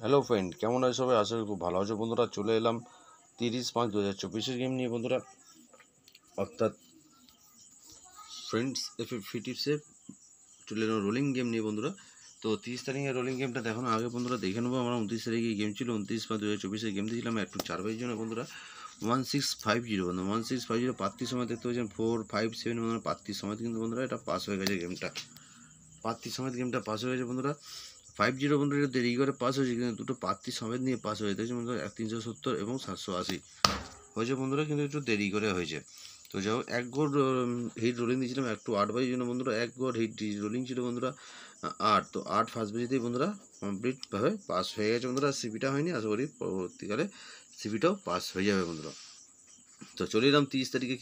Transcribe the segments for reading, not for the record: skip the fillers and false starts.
Hello friend, কেমন আছো সবাই? আশা করি খুব ভালো আছো বন্ধুরা। চলে এলাম 30/5/2024 গেম নিয়ে বন্ধুরা, অর্থাৎ ফ্রেন্ডস এফএফ টিপসে চলে এলাম রোলিং গেম নিয়ে বন্ধুরা। তো 30 তারিখের রোলিং গেমটা দেখানোর আগে বন্ধুরা দেখে নেবো আমরা 29 তারিখে গেম ছিল। 29/5/2024 গেম দিয়েছিলাম একটু 4 জন্য বন্ধুরা 1650 বন্ধু 1650 প্রার্থী সময় দেখতে পাচ্ছেন 457 বন্ধুরা। প্রার্থী সময় কিন্তু বন্ধুরা এটা পাস হয়ে গেছে গেমটা, প্রার্থী সমেত গেমটা পাস হয়ে গেছে বন্ধুরা। 50 বন্ধুরা দেরি করে পাস হয়েছে, কিন্তু দুটো প্রার্থী সমেত নিয়ে পাস হয়ে গেছে বন্ধুরা। 370 এবং 780 হয়েছে বন্ধুরা, কিন্তু একটু দেরি করে হয়েছে। তো যাই হোক, এক গোড হিট রোলিং দিয়েছিলাম একটু 8 জন্য বন্ধুরা। এক গোড হিট রোলিং ছিল বন্ধুরা 8, তো 8 ফার্স্ট বেজেতেই বন্ধুরা কমপ্লিটভাবে পাস হয়ে গেছে বন্ধুরা। সিপিটা হয়নি, আশা করি পরবর্তীকালে সিপিটাও পাস হয়ে যাবে বন্ধুরা। তো চলে এলাম 30 তারিখে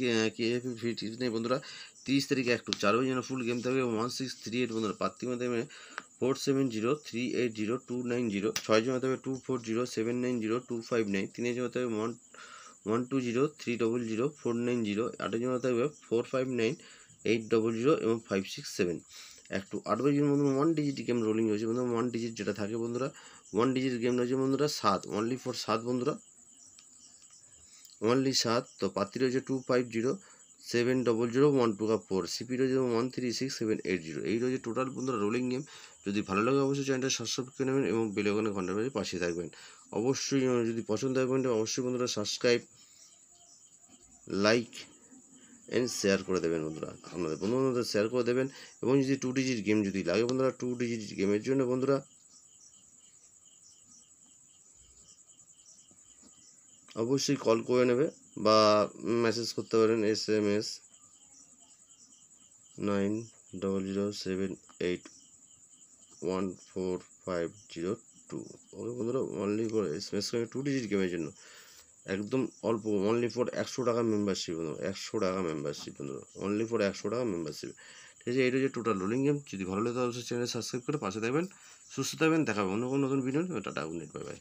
টিপস নেই বন্ধুরা। 30 তারিখে একটু 4 জন্য ফুল গেম থাকবে 1638 বন্ধুরা। প্রার্থী মাধ্যমে 4703802990, 6 জন হতে হবে 2407902590, 3 জন হতে হবে 120300490, 8 জন হতে হবে 459800 এবং 567। একটু 8 জন বন্ধুরা 1 ডিজিট গেম রোলিং রয়েছে বন্ধুরা। 1 ডিজিট যেটা থাকে বন্ধুরা, 1 ডিজিট গেম রয়েছে বন্ধুরা 7, অনলি ফর 7 বন্ধুরা, অনলি 7। তো প্রার্থী রয়েছে 25070012 সিপি রয়েছে 136780। এই রয়েছে টোটাল বন্ধুরা রোলিং গেম। যদি ভালো লাগে অবশ্যই চ্যানেলটা সাবস্ক্রাইব করে নেবেন এবং বেল আইকনে ঘন্টার বাজে পাশে থাকবেন। অবশ্যই যদি পছন্দ হয় অবশ্যই বন্ধুরা সাবস্ক্রাইব, লাইক অ্যান্ড শেয়ার করে দেবেন বন্ধুরা। আপনাদের বন্ধুবান্ধবদের শেয়ার করে দেবেন। এবং যদি 2 ডিজিট গেম যদি লাগে বন্ধুরা, 2 ডিজিট গেমের জন্য বন্ধুরা অবশ্যই কল করে নেবে বা মেসেজ করতে পারেন SMS 9007814502। ওকে বন্ধুরা, অনলি ফর SMS করে 2 ডিজিট গেমের জন্য একদম অল্প, অনলি ফর 100 টাকা মেম্বারশিপ বন্ধুরা। 100 টাকা মেম্বারশিপ বন্ধুরা, অনলি ফর 100 টাকা মেম্বারশিপ। ঠিক আছে, এইটা হচ্ছে টোটাল রোলিং গেম। যদি ভালো লাগে অবশ্যই চ্যানেল সাবস্ক্রাইব করে পাশে থাকবেন। সুস্থ থাকবেন, দেখা হবে অন্য কোনো নতুন video. Tata, good night, bye bye.